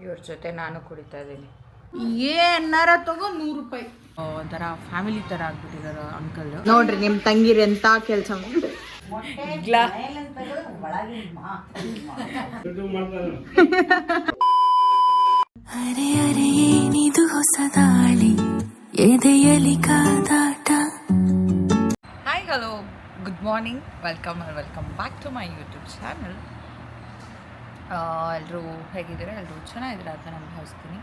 ಇವ್ರ ಜೊತೆ ನಾನು ಕುಡಿತಾ ಇದ್ದೀನಿ. ಏನಾರ ತಗೋ 100 ರೂಪಾಯಿ. ಒಂಥರ ಫ್ಯಾಮಿಲಿ ಥರ ಆಗ್ಬಿಟ್ಟಿದ್ದಾರೆ ಅಂಕಲ್. ನೋಡ್ರಿ ನಿಮ್ಮ ತಂಗಿರಿ ಎಂತ ಕೆಲಸ ಅರೆ ಅರೆ ಏನಿದು ಹೊಸ ದಾಳಿ ಎದೆಯಲಿ ಕಾದಾಟ. Hi hello good morning, welcome back to my YouTube channel. ಎಲ್ಲರೂ ಹೇಗಿದ್ದೀರಾ? ಎಲ್ಲರೂ ಚೆನ್ನಾಗಿದ್ದೀರಾ ಅಂತ ನಾನು ಭಾವಿಸ್ತೀನಿ.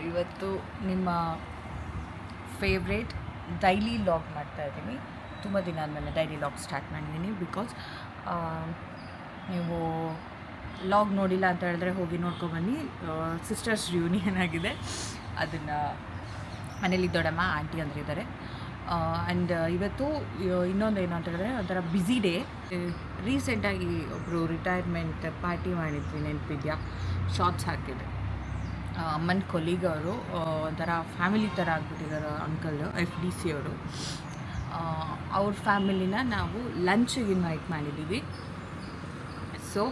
ಇವತ್ತು ನಿಮ್ಮ ಫೇವ್ರೇಟ್ ಡೈಲಿ ಲಾಗ್ ಮಾಡ್ತಾಯಿದ್ದೀನಿ. ತುಂಬ ದಿನ ಆದಮೇಲೆ ಡೈಲಿ ಲಾಗ್ ಸ್ಟಾರ್ಟ್ ಮಾಡಿದ್ದೀನಿ. ಬಿಕಾಸ್ ನೀವು ಲಾಗ್ ನೋಡಿಲ್ಲ ಅಂತ ಹೇಳಿದ್ರೆ ಹೋಗಿ ನೋಡ್ಕೊಬನ್ನಿ. ಸಿಸ್ಟರ್ಸ್ ರಿಯೂನಿಯನ್ ಆಗಿದೆ. ಅದನ್ನು ಮನೇಲಿ ದೊಡ್ಡಮ್ಮ ಆಂಟಿ ಅಂದಿದ್ದಾರೆ. ಆ್ಯಂಡ್ ಇವತ್ತು ಇನ್ನೊಂದು ಏನು ಅಂತ ಹೇಳಿದ್ರೆ ಒಂಥರ ಬ್ಯುಸಿ ಡೇ. ರೀಸೆಂಟಾಗಿ ಒಬ್ಬರು ರಿಟೈರ್ಮೆಂಟ್ ಪಾರ್ಟಿ ಮಾಡಿದ್ವಿ, ನೆನಪಿದ್ಯಾ? ಶಾರ್ಟ್ಸ್ ಹಾಕಿದ್ದೆ. ಅಮ್ಮನ ಕೊಲೀಗ್ ಅವರು ಒಂಥರ ಫ್ಯಾಮಿಲಿ ಥರ ಆಗ್ಬಿಟ್ಟಿದ್ದಾರೆ ಅಂಕಲ್, FDC ಅವರು. ಅವ್ರ ಫ್ಯಾಮಿಲಿನ ನಾವು ಲಂಚಿಗೆ ಇನ್ವೈಟ್ ಮಾಡಿದ್ದೀವಿ. ಸೊ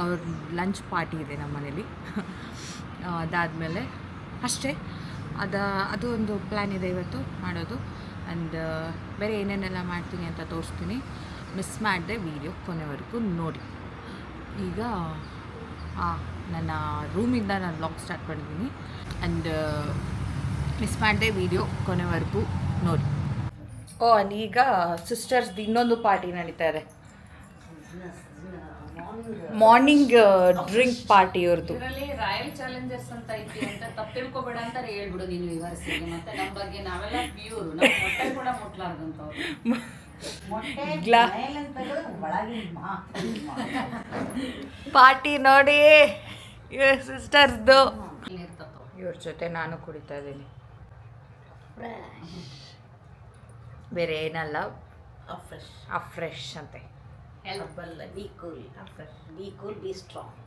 ಅವ್ರ ಲಂಚ್ ಪಾರ್ಟಿ ಇದೆ ನಮ್ಮ ಮನೇಲಿ. ಅದಾದಮೇಲೆ ಅಷ್ಟೇ, ಅದು ಒಂದು ಪ್ಲ್ಯಾನ್ ಇದೆ ಇವತ್ತು ಮಾಡೋದು. ಆ್ಯಂಡ್ ಬೇರೆ ಏನೇನೆಲ್ಲ ಮಾಡ್ತೀನಿ ಅಂತ ತೋರಿಸ್ತೀನಿ. ಮಿಸ್ ಮಾಡಿದೆ ವೀಡಿಯೋ ಕೊನೆವರೆಗೂ ನೋಡಿ. ಈಗ ನನ್ನ ರೂಮಿಂದ ನಾನು ಲಾಗ್ ಸ್ಟಾರ್ಟ್ ಮಾಡಿದ್ದೀನಿ. ಆ್ಯಂಡ್ ಮಿಸ್ ಮಾಡಿದೆ ವೀಡಿಯೋ ಕೊನೆವರೆಗೂ ನೋಡಿ. ಆ್ಯಂಡ್ ಈಗ ಸಿಸ್ಟರ್ಸ್ದು ಇನ್ನೊಂದು ಪಾರ್ಟಿ ನಡೀತಾ ಇದೆ. ಮಾರ್ನಿಂಗ್ ಡ್ರಿಂಕ್ ಪಾರ್ಟಿ ಅವ್ರದ್ದು. ರಾಯಲ್ ಚಾಲೆಂಜರ್ಸ್ ಅಂತ ಐತಿ ಅಂತ ತಪ್ಪು ತಿಳ್ಕೊಬೇಡ ಅಂತ ಹೇಳ್ಬಿಡು ನೀನು ವಿವರಿಸಿಗೆ. ಮತ್ತೆ ನಮ್ಮ ಬಗ್ಗೆ ನಾವೆಲ್ಲ ಪ್ಯೂರು, ನಮ್ಮ ಮೊಟ್ಟೆ ಕೂಡ ಮುಟ್ಲಾರ್ದಂಥವ್ರು. ಪಾರ್ಟಿ ನೋಡಿ ಸಿಸ್ಟರ್ಸ್ದು. ಇವ್ರ ಜೊತೆ ನಾನು ಕುಡಿತಾ ಇದ್ದೀನಿ. ಬೇರೆ ಏನಲ್ಲ, ಫ್ರೆಶ್ ಅಂತೆ. ಹೆಲ್ಪಲ್ಲ, be cool, be cool, be strong.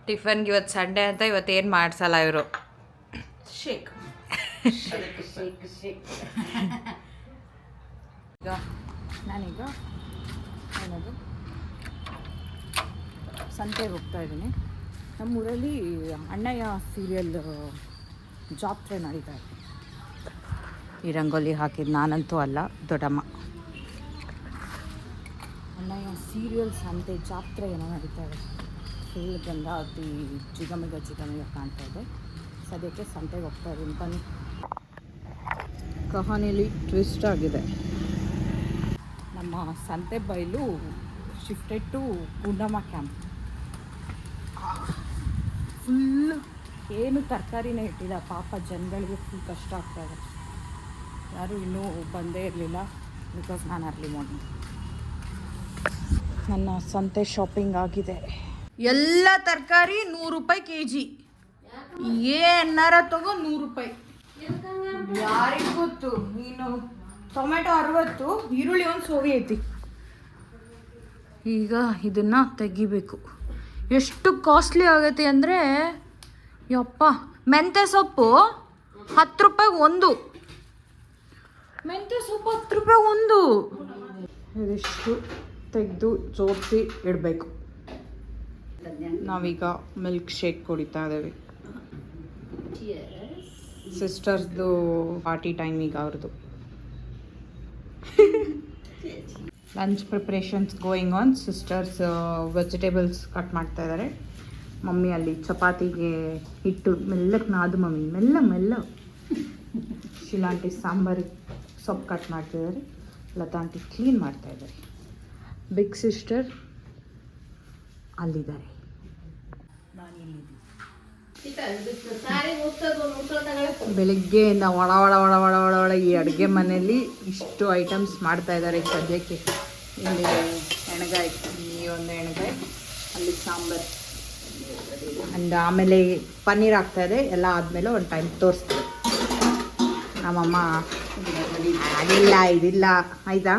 ಟಿಫನ್ಗೆ ಇವತ್ತು ಸಂಡೇ ಅಂತ ಇವತ್ತೇನು ಮಾಡಿಸಲ್ಲ ಇವರು. Shake shake shake. ಈಗ ನಾನೀಗ ಏನದು ಸಂತೆಗೆ ಹೋಗ್ತಾ ಇದ್ದೀನಿ. ನಮ್ಮೂರಲ್ಲಿ ಅಣ್ಣಯ್ಯ ಸೀರಿಯಲ್ ಜಾತ್ರೆ ನಡೀತಾ ಇದೆ. ಈ ರಂಗೋಲಿ ಹಾಕಿದ್ದು ನಾನಂತೂ ಅಲ್ಲ, ದೊಡ್ಡಮ್ಮ. ಅಣ್ಣಯ್ಯ ಸೀರಿಯಲ್ ಸಂತೆ ಜಾತ್ರೆ ಏನೋ ನಡೀತಾ ಇದೆ. ಫುಲ್ ಗಂಧ ಅತಿ ಜಿಗಮಿಗ ಕಾಣ್ತಾ ಇದೆ. ಸದ್ಯಕ್ಕೆ ಸಂತೆಗೆ ಹೋಗ್ತಾ ಇದ್ದೀನಿ, ಬನ್ನಿ. ಕಹಾನಿಲಿ ಟ್ವಿಸ್ಟ್ ಆಗಿದೆ. ನಮ್ಮ ಸಂತೆ ಬೈಲು shifted to Gundamma camp. Full ಏನು ತರಕಾರಿನೇ ಇಟ್ಟಿಲ್ಲ. ಪಾಪ ಜನಗಳಿಗೆ ಫುಲ್ ಕಷ್ಟ ಆಗ್ತಾಯಿದೆ. ಯಾರೂ ಇನ್ನೂ ಬಂದೇ ಇರಲಿಲ್ಲ, ಬಿಕಾಸ್ ನಾನು ಅರ್ಲಿ ಮಾರ್ನಿಂಗ್. ನನ್ನ ಸಂತೆ ಶಾಪಿಂಗ್ ಆಗಿದೆ. ಎಲ್ಲ ತರಕಾರಿ 100 ರೂಪಾಯಿ kg. ಏನಾರ ತಗೋ 100 ರೂಪಾಯಿ. ಯಾರಿಗೆ ಗೊತ್ತು? ನೀನು ಟೊಮೆಟೊ 60, ಈರುಳ್ಳಿ ಒಂದು ಸೋವಿ ಐತಿ. ಈಗ ಇದನ್ನು ತೆಗಿಬೇಕು. ಎಷ್ಟು ಕಾಸ್ಟ್ಲಿ ಆಗೈತಿ ಅಂದರೆ ಯಪ್ಪ. ಮೆಂತ್ಯ ಸೊಪ್ಪು 10 ರೂಪಾಯಿ ಒಂದು. ಮೆಂತ್ಯ ಸೊಪ್ಪು 10 ರೂಪಾಯಿ ಒಂದು. ಇದಿಷ್ಟು ತೆಗೆದು ಜೋಡಿಸಿ ಇಡಬೇಕು. ನಾವೀಗ ಮಿಲ್ಕ್ ಶೇಕ್ ಕುಡಿತಾ ಇದ್ದೇವೆ. ಸಿಸ್ಟರ್ಸ್ದು ಪಾರ್ಟಿ ಟೈಮ್ ಈಗ ಅವ್ರದ್ದು. Lunch preparations going on. Sisters vegetables cut ಮಾಡ್ತಾ ಇದ್ದಾರೆ. ಮಮ್ಮಿ ಅಲ್ಲಿ ಚಪಾತಿಗೆ ಹಿಟ್ಟು ಮೆಲ್ಲಕ್ಕೆ ನಾದು. ಮಮ್ಮಿ ಮೆಲ್ಲ. ಶಿಲಾಂಟಿ ಸಾಂಬಾರಿಗೆ ಸೊಪ್ಪು ಕಟ್ ಮಾಡ್ತಿದ್ದಾರೆ. ಲತಾಂಟಿ ಕ್ಲೀನ್ ಮಾಡ್ತಾ ಇದ್ದಾರೆ. ಬಿಗ್ ಸಿಸ್ಟರ್ ಅಲ್ಲಿದ್ದಾರೆ. ಬೆಳಗ್ಗೆಯಿಂದ ಒಳ ಈ ಅಡುಗೆ ಮನೆಯಲ್ಲಿ ಇಷ್ಟು ಐಟಮ್ಸ್ ಮಾಡ್ತಾ ಇದ್ದಾರೆ. ಸದ್ಯಕ್ಕೆ ಇಲ್ಲಿ ಎಣ್ಗಾಯಿ, ಈ ಒಂದು ಎಣ್ಗಾಯಿ, ಅಲ್ಲಿ ಸಾಂಬಾರು, ಅಂಡ್ ಆಮೇಲೆ ಪನ್ನೀರ್ ಆಗ್ತಾಯಿದೆ. ಎಲ್ಲ ಆದಮೇಲೆ ಒಂದು ಟೈಮ್ ತೋರಿಸ್ತಾರೆ. ನಮ್ಮಮ್ಮ ಇದಿಲ್ಲ ಆಯಿತಾ,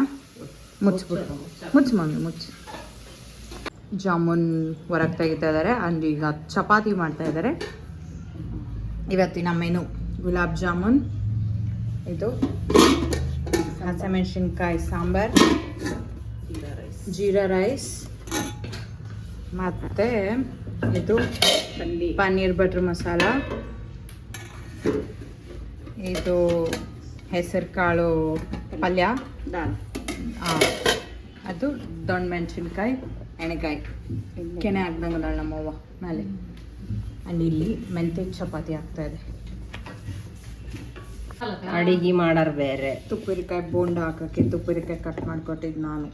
ಮುಚ್ಚು ಮಮ್ಮಿ ಮುಚ್ಚು. ಜಾಮೂನ್ ಹೊರಗೆ ತೆಗಿತಾ ಇದ್ದಾರೆ. ಅಂಡ್ ಈಗ ಚಪಾತಿ ಮಾಡ್ತಾ ಇದ್ದಾರೆ. ಇವತ್ತಿನ ಮೆನು ಗುಲಾಬ್ ಜಾಮೂನ್, ಇದು ಹಸಿಮೆಣಸಿನ್ಕಾಯಿ ಸಾಂಬಾರು, ಜೀರಾ ರೈಸ್ ಮತ್ತು ಇದು ಪನ್ನೀರ್ ಬಟರ್ ಮಸಾಲ, ಇದು ಹೆಸರು ಕಾಳು ಪಲ್ಯ, ಅದು ದೊಣ್ಣೆ ಮೆಣಸಿನ್ಕಾಯಿ, ಎಣ್ಣೆಕಾಯಿ ಕೆನೆ ಹಾಕ್ದಂಗದಾಳ ನಮ್ಮವ್ವ ಮೇಲೆ. ಆ್ಯಂಡ್ ಇಲ್ಲಿ ಮೆಂತ್ಯ ಚಪಾತಿ ಆಗ್ತಾಯಿದೆ. ಅಡಿಗೆ ಮಾಡಾರ ಬೇರೆ. ತುಪ್ಪಿರಿಕಾಯಿ ಬೋಂಡ ಹಾಕೋಕ್ಕೆ ತುಪ್ಪಿರಿಕಾಯಿ ಕಟ್ ಮಾಡಿಕೊಟ್ಟಿದ್ದು ನಾನು.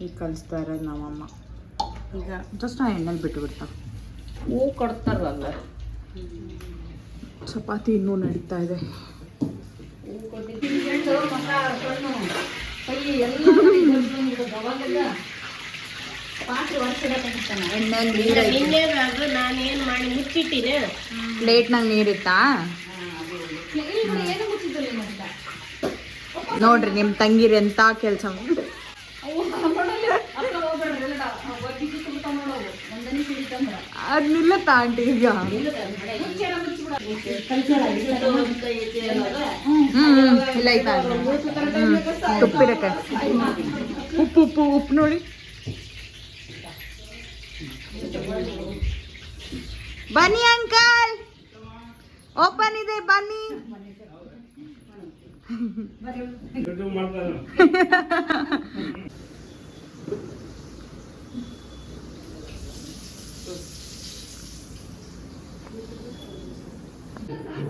ಈಗ ಕಲಿಸ್ತಾ ಇರೋದು ನಮ್ಮಮ್ಮ. ಈಗ ಜಸ್ಟ್ ಆ ಎಣ್ಣೆಲಿ ಬಿಟ್ಟುಬಿಡ್ತಾ. ಹೂ ಕೊಡ್ತಾರಲ್ಲ, ಚಪಾತಿ ಇನ್ನೂ ನಡೀತಾ ಇದೆ. ಎಣ್ಣೆಲಿ ನೀರು ನಾನೇನು ಮಾಡಿ ಮುಚ್ಚಿಟ್ಟಿನಿ. ಪ್ಲೇಟ್ನಾಗ ನೀರಿತ್ತಾ ನೋಡ್ರಿ ನಿಮ್ಮ ತಂಗಿರಿ ಎಂತ ಕೆಲಸ. ಅದು ನಿಲ್ಲತ್ತ ಆಂಟಿ ಈಗ. ಇಲ್ಲ ಆಯ್ತಾ ತುಪ್ಪಿರಕ್ಕೆ ಉಪ್ಪು ಉಪ್ಪು ಉಪ್ಪು ನೋಡಿ. ಬನ್ನಿ ಅಂಕಲ್, ಓಪನ್ ಇದೆ ಬನ್ನಿ.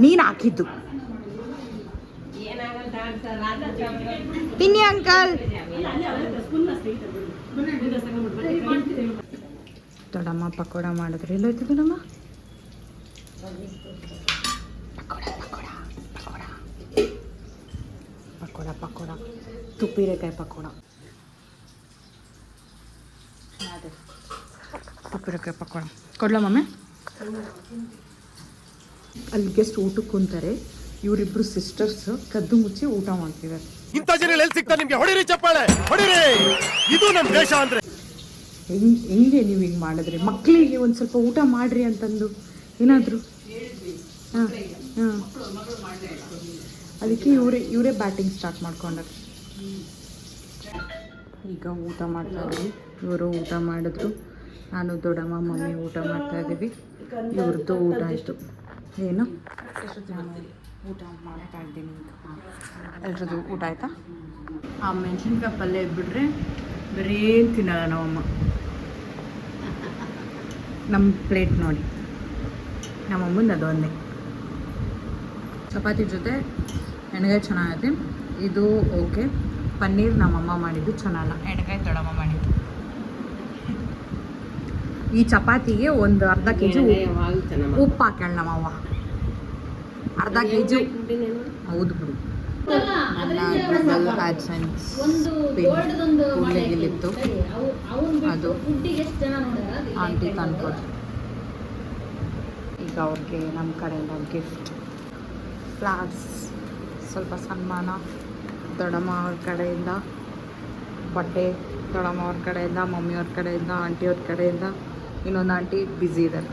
ನೀನ್ ಹಾಕಿದ್ದು ತಿನ್ನಿ ಅಂಕಲ್. ದೊಡ್ಡಮ್ಮ ಪಕೋಡ ಮಾಡಿದ್ರು. ಎಲ್ಲೋಯ್ತು ದೊಡ್ಡಮ್ಮ? ಪಕೋಡ ತುಪ್ಪಿರೆಕಾಯಿ ಪಕೋಡ. ಅದೇ ತುಪ್ಪಿರೆಕಾಯಿ ಪಕೋಡ ಕೊಡ್ಲ ಮಮ್ಮಿ? ಅಲ್ಲಿ ಗೆಸ್ಟ್ ಊಟಕ್ಕೆ ಕುಂತಾರೆ. ಇವರಿಬ್ರು ಸಿಸ್ಟರ್ಸ್ ಕದ್ದು ಮುಚ್ಚಿ ಊಟ ಮಾಡ್ತಿದ್ದಾರೆ. ಇಂಥ ಜನ ಎಲ್ಲಿ ಸಿಗ್ತಾರೆ ನಿಮ್ಗೆ? ಹೊಡಿರಿ ಚಪ್ಪಾಳೆ ಹೊಡಿರಿ, ಇದು ನಮ್ಮ ದೇಶ ಅಂದ್ರೆ. ಹೆಂಗೆ ನೀವು ಹಿಂಗೆ ಮಾಡಿದ್ರಿ? ಮಕ್ಕಳಿಗೆ ಒಂದು ಸ್ವಲ್ಪ ಊಟ ಮಾಡ್ರಿ ಅಂತಂದು ಏನಾದರೂ. ಹಾಂ ಹಾಂ, ಅದಕ್ಕೆ ಇವರೇ ಬ್ಯಾಟಿಂಗ್ ಸ್ಟಾರ್ಟ್ ಮಾಡ್ಕೊಂಡ್ರು. ಈಗ ಊಟ ಮಾಡ್ತಾ ಇದ್ದೀವಿ. ಇವರು ಊಟ ಮಾಡಿದ್ರು, ನಾನು ದೊಡ್ಡಮ್ಮ ಮಮ್ಮಿ ಊಟ ಮಾಡ್ತಾ ಇದ್ದೀವಿ. ಇವ್ರದ್ದು ಊಟ ಆಯಿತು. ಏನು ಊಟ ಮಾಡ್ತಾ ಇದ್ದೀನಿ ಈಗ. ಎಲ್ರದ್ದು ಊಟ ಆಯಿತಾ? ಆ ಮೆಣಸಿನ್ಕಾಯಿ ಪಲ್ಯ ಇದ್ಬಿಟ್ರೆ ಬರೀ ತಿನ್ನಲ್ಲ ನಮ್ಮಮ್ಮ. ನಮ್ಮ ಪ್ಲೇಟ್ ನೋಡಿ, ನಮ್ಮಮ್ಮಂದು ಅದು ಒಂದೇ. ಚಪಾತಿ ಜೊತೆ ಎಣ್ಣೆಗಾಯಿ ಚೆನ್ನಾಗೈತೆ. ಇದು ಓಕೆ. ಪನ್ನೀರ್ ನಮ್ಮಮ್ಮ ಮಾಡಿದ್ದು ಚೆನ್ನಾಗಲ್ಲ, ಎಣ್ಣೆಗಾಯಿ ದೊಡ್ಡಮ್ಮ ಮಾಡಿದ್ದು. ಈ ಚಪಾತಿಗೆ ಒಂದು ಅರ್ಧ ಕೆಜಿ ಉಪ್ಪು ಹಾಕ್ಯಾಳ ನಮ್ಮವ್ವ. ಅರ್ಧ ಕೆಜಿ. ಹೌದು ಬಿಡು. ನನ್ನ ಗೂಗಲ್ ಆಡ್ಸೆನ್ಸ್ ಕೂಡ್ಲಿಗಿಲ್ಲಿತ್ತು, ಅದು ಆಂಟಿ ತಂದ್ಕೊಟ್ರು. ಈಗ ಅವ್ರಿಗೆ ನಮ್ಮ ಕಡೆಯಿಂದ ಗಿಫ್ಟ್, ಫ್ಲಾಗ್ಸ್, ಸ್ವಲ್ಪ ಸನ್ಮಾನ. ದೊಡ್ಡಮ್ಮ ಅವ್ರ ಕಡೆಯಿಂದ ಬಟ್ಟೆ, ದೊಡ್ಡಮ್ಮ ಅವ್ರ ಕಡೆಯಿಂದ, ಮಮ್ಮಿಯವ್ರ ಕಡೆಯಿಂದ, ಆಂಟಿಯವ್ರ ಕಡೆಯಿಂದ. ಇನ್ನೊಂದು ಆಂಟಿ ಬ್ಯುಸಿ ಇದ್ದಾರೆ.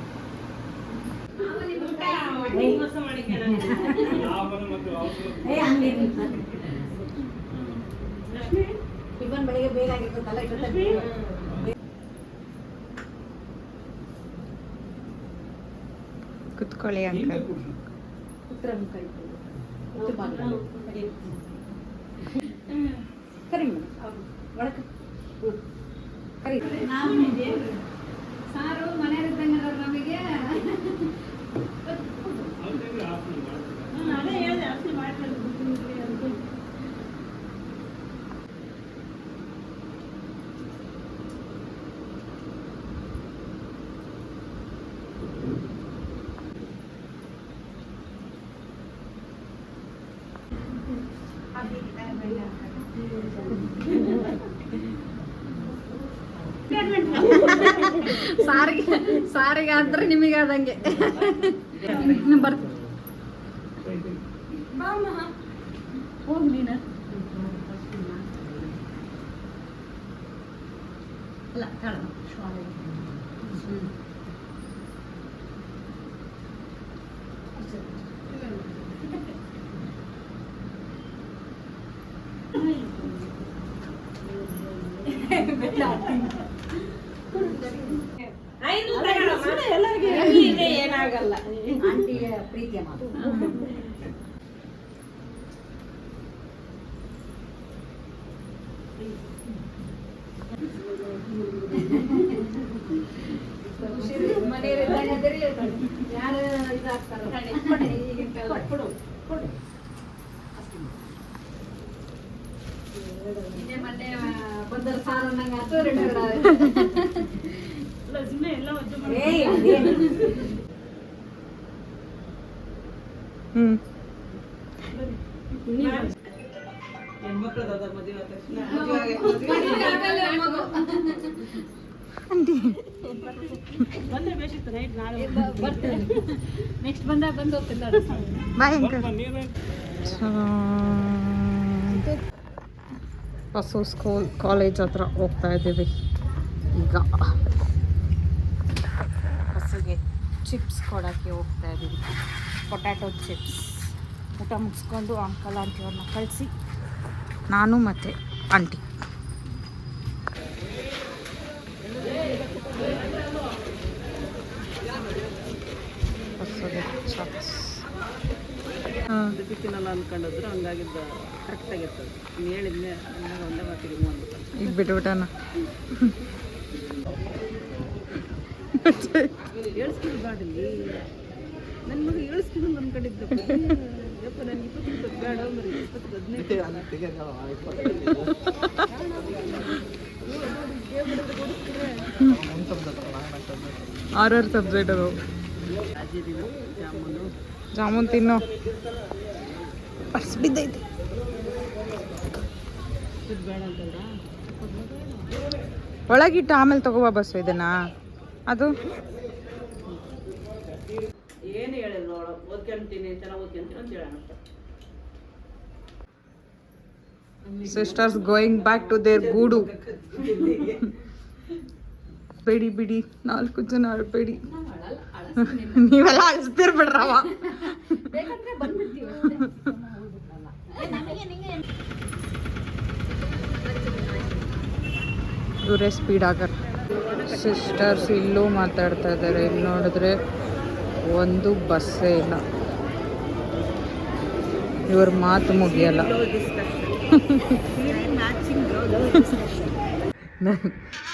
ಕುತ್ಕೊಳ್ಳಿ ಅಂಕಲ್. ಸಾರು ಮನೆಯಲ್ಲಿದ್ದಂಗೆ ನಮಗೆ. ಅದೇ ಹೇಳಿದೆ ಅಷ್ಟೇ ಮಾಡ್ತಾರೆ. ಸಾರಿಗೆ ಅಂದ್ರೆ ನಿಮಗೆ ಆದಂಗೆ ಬರ್ತೀನಿ. ಹೋಗಿ ನೀನು ಅಲ್ಲ ಕಾಳ ಏನಾಗಲ್ಲ. ಆಂಟಿಗೆ ಪ್ರೀತಿಯ ಮಾತು. ಯಾರು ಇದಾಗ್ತಾರ ಮೊನ್ನೆ ಬಂದರ ಸಾರು ಅನ್ನಂಗೆ ಆತು ನೆಕ್ಸ್ಟ್ ಬಂದಾಗ ಬಂದು ಹೋಗ್ತಿಲ್ಲ ಬಾಯ್ ಹೊಸ ಸ್ಕೂಲ್ ಕಾಲೇಜ್ ಹತ್ರ ಹೋಗ್ತಾ ಇದ್ದೀವಿ ಈಗ. ಬಸ್ಸಿಗೆ ಚಿಪ್ಸ್ ಕೊಡೋಕ್ಕೆ ಹೋಗ್ತಾ ಇದ್ದೀವಿ, ಪೊಟ್ಯಾಟೊ ಚಿಪ್ಸ್. ಊಟ ಮುಗಿಸ್ಕೊಂಡು ಅಂಕಲ್ ಆಂಟಿಯವ್ರನ್ನ ಕಳಿಸಿ ನಾನು ಮತ್ತು ಆಂಟಿ ಬಸ್ಸಿಗೆ ಚಿಪ್ಸ್. ತಿನ್ನಲ್ಲ ಅನ್ಕೊಂಡಿದ್ರು ಹಂಗಾಗಿದ್ದು ಕರೆಕ್ಟ್ ಆಗಿರ್ತದೆ. ನೀನು ಹೇಳಿದ್ನೆ ಒಂದೇ ಮಾತಿಗೆ ಮಾಡ್ಬೇಕು. ಈಗ ಬಿಟ್ಬಿಟ್ಟಣ. ಏಳ್ಸ್ಕಿಲ್ ಬಾಡಿಲ್ಲಿ ನನ್ನ ಮಗ ಏಳ್ಸ್ಕಿಲ್ ಅನ್ಕೊಂಡಿದ್ದೆ. ಯಪ್ಪ ನನಗೆ 20 ಬೇಡ ಮರಿ 6 ಸಬ್ಜೆಕ್ಟ್ ಅದು. ಜಾಮೂನು ಜಾಮೂನ್ ತಿನ್ನೋ ಪರ್ಸ್ ಬಿದ್ದೈತಿ. ಬೇಡ ಅಂತಂದ್ರ ಒಳಗಿಟ್ಟು ಆಮೇಲೆ ತಗೋಬಾ ಬಸ್ಸು ಇದನ್ನ. ಅದು ಏನು ಹೇಳಿಲ್ಲ ಅವಳು. ಓದ್ಕೊಂತೀನಿ ಚೆನ್ನಾಗಿ ಓದ್ಕೊಂತೀನಿ ಅಂತ ಹೇಳೋಣ. Sisters going back to their ಗೂಡು. ಬಿಡಿ ಬಿಡಿ 4 ಜನ ಆಡ್ಬೇಡಿ. ನೀವೆಲ್ಲ ಅಳಿಸ್ತಿರ್ಬಿಡ್ರವ. ಇವರೇ ಸ್ಪೀಡ್ ಆಗರ್. ಸಿಸ್ಟರ್ಸ್ ಇಲ್ಲೂ ಮಾತಾಡ್ತಾ ಇದ್ದಾರೆ. ಇಲ್ಲಿ ನೋಡಿದ್ರೆ ಒಂದು ಬಸ್ಸೇ ಇಲ್ಲ. ಇವ್ರ ಮಾತು ಮುಗಿಯಲ್ಲ.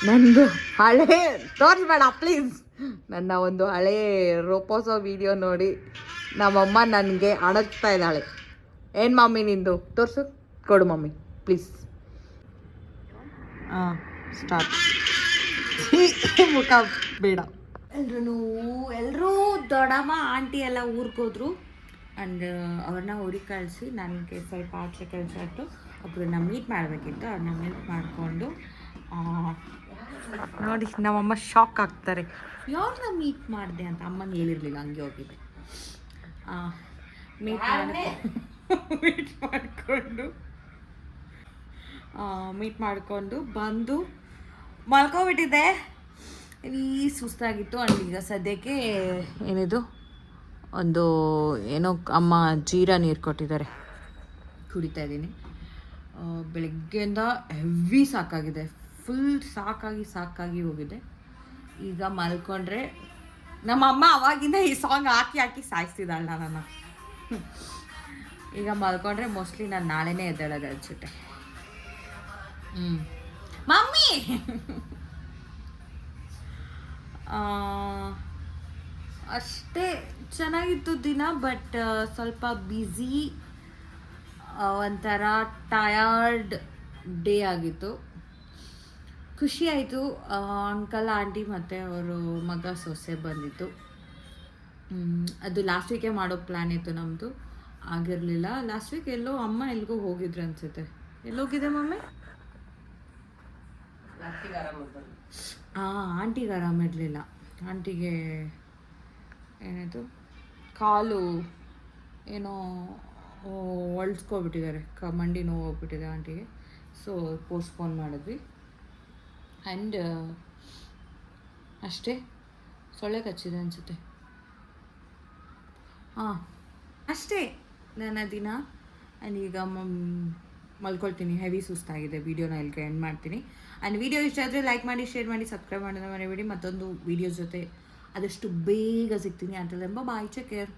ನಂದು ಹಳೆ ತೋರಿಸ್ಬೇಡ ಪ್ಲೀಸ್. ನನ್ನ ಒಂದು ಹಳೆ ರೋಪೋಸೋ ವಿಡಿಯೋ ನೋಡಿ ನಮ್ಮಮ್ಮ ನನಗೆ ಅಣಗ್ತಾ ಇದ್ದಾಳೆ. ಏನು ಮಮ್ಮಿ ನಿಂದು ತೋರಿಸು, ಕೊಡು ಮಮ್ಮಿ ಪ್ಲೀಸ್. ಹಾಂ ಸ್ಟಾರ್ಟ್. ಮುಖ ಬೇಡ. ಎಲ್ಲರೂ ದೊಡ್ಡಮ್ಮ ಆಂಟಿ ಎಲ್ಲ ಊರ್ಗೋದ್ರು. ಆ್ಯಂಡ್ ಅವ್ರನ್ನ ಊರಿಗೆ ಕಳಿಸಿ ನನಗೆ ಸ್ವಲ್ಪ ಆಚೆ ಕೆಲಸ ಇತ್ತು. ಒಬ್ಬರನ್ನ ಮೀಟ್ ಮಾಡಬೇಕಿತ್ತು. ಅವ್ರನ್ನ ಮೀಟ್ ಮಾಡಿಕೊಂಡು ನೋಡಿ ನಮ್ಮಮ್ಮ ಶಾಕ್ ಆಗ್ತಾರೆ. ಯಾರನ್ನ ಮೀಟ್ ಮಾಡಿದೆ ಅಂತ ಅಮ್ಮಂಗೆ ಹೇಳಿರಲಿಲ್ಲ, ಹಂಗೆ ಹೋಗಿದ್ದೆ. ಮೀಟ್ ಮಾಡಿಕೊಂಡು ಬಂದು ಮಲ್ಕೊಬಿಟ್ಟಿದ್ದೆ. ಈ ಸುಸ್ತಾಗಿತ್ತು. ಆ್ಯಂಡ್ ಈಗ ಸದ್ಯಕ್ಕೆ ಏನಿದು ಒಂದು ಏನೋ ಅಮ್ಮ ಜೀರಾ ನೀರು ಕೊಟ್ಟಿದ್ದಾರೆ, ಕುಡಿತಾ ಇದ್ದೀನಿ. ಬೆಳಗ್ಗೆಯಿಂದ ಹೆವಿ ಸಾಕಾಗಿದೆ, ಫುಲ್ ಸಾಕಾಗಿ ಹೋಗಿದೆ. ಈಗ ಮಲ್ಕೊಂಡ್ರೆ ನಮ್ಮ ಅಮ್ಮ ಅವಾಗಿಂದ ಈ ಸಾಂಗ್ ಹಾಕಿ ಸಾಯಿಸ್ತಿದ್ದಾಳೆ ನನ್ನನ್ನು. ಈಗ ಮಲ್ಕೊಂಡ್ರೆ ಮೋಸ್ಟ್ಲಿ ನಾನು ನಾಳೆನೇ ಎದ್ದೇಳೋದು ಅನ್ಸುತ್ತೆ. ಮಮ್ಮಿ ಅಷ್ಟೇ ಚೆನ್ನಾಗಿತ್ತು ದಿನ. ಬಟ್ ಸ್ವಲ್ಪ ಬ್ಯುಸಿ, ಒಂಥರ ಟಯರ್ಡ್ ಡೇ ಆಗಿತ್ತು. ಖುಷಿ ಆಯಿತು. ಅಂಕಲ್ ಆಂಟಿ ಮತ್ತು ಅವರು ಮಗ ಸೊಸೆ ಬಂದಿತ್ತು. ಅದು ಲಾಸ್ಟ್ ವೀಕೆ ಮಾಡೋ ಪ್ಲ್ಯಾನ್ ಇತ್ತು ನಮ್ಮದು, ಆಗಿರಲಿಲ್ಲ. ಲಾಸ್ಟ್ ವೀಕ್ ಎಲ್ಲೋ ಅಮ್ಮ ಎಲ್ಗೋ ಹೋಗಿದ್ರು ಅನಿಸುತ್ತೆ. ಎಲ್ಲೋಗಿದೆ ಮಮ್ಮಿ? ಆಂಟಿಗೆ ಆರಾಮಿರಲಿಲ್ಲ. ಆಂಟಿಗೆ ಏನಾಯಿತು, ಕಾಲು ಏನೋ ಒಳ್ಸ್ಕೊಬಿಟ್ಟಿದ್ದಾರೆ, ಮಂಡಿ ನೋವು ಹೋಗ್ಬಿಟ್ಟಿದೆ ಆಂಟಿಗೆ. ಸೊ ಪೋಸ್ಟ್ಪೋನ್ ಮಾಡಿದ್ವಿ. ಆ್ಯಂಡ್ ಅಷ್ಟೇ, ಸೊಳ್ಳೆ ಕಚ್ಚಿದೆ ಅನಿಸುತ್ತೆ. ಅಷ್ಟೇ ನನ್ನ ದಿನ. ಆ್ಯಂಡ್ ಈಗ ಮಲ್ಕೊಳ್ತೀನಿ. ಹೆವಿ ಸುಸ್ತಾಗಿದೆ. ವೀಡಿಯೋನ ಇಲ್ಲಿಗೆ ಎಂಡ್ ಮಾಡ್ತೀನಿ. ಆ್ಯಂಡ್ ವಿಡಿಯೋ ಇಷ್ಟ ಆದರೆ ಲೈಕ್ ಮಾಡಿ, ಶೇರ್ ಮಾಡಿ, ಸಬ್ಸ್ಕ್ರೈಬ್ ಮಾಡೋದನ್ನ ಮರಿಬೇಡಿ. ಮತ್ತೊಂದು ವಿಡಿಯೋಸ್ ಜೊತೆ ಆದಷ್ಟು ಬೇಗ ಸಿಗ್ತೀನಿ. Until then bye, take care.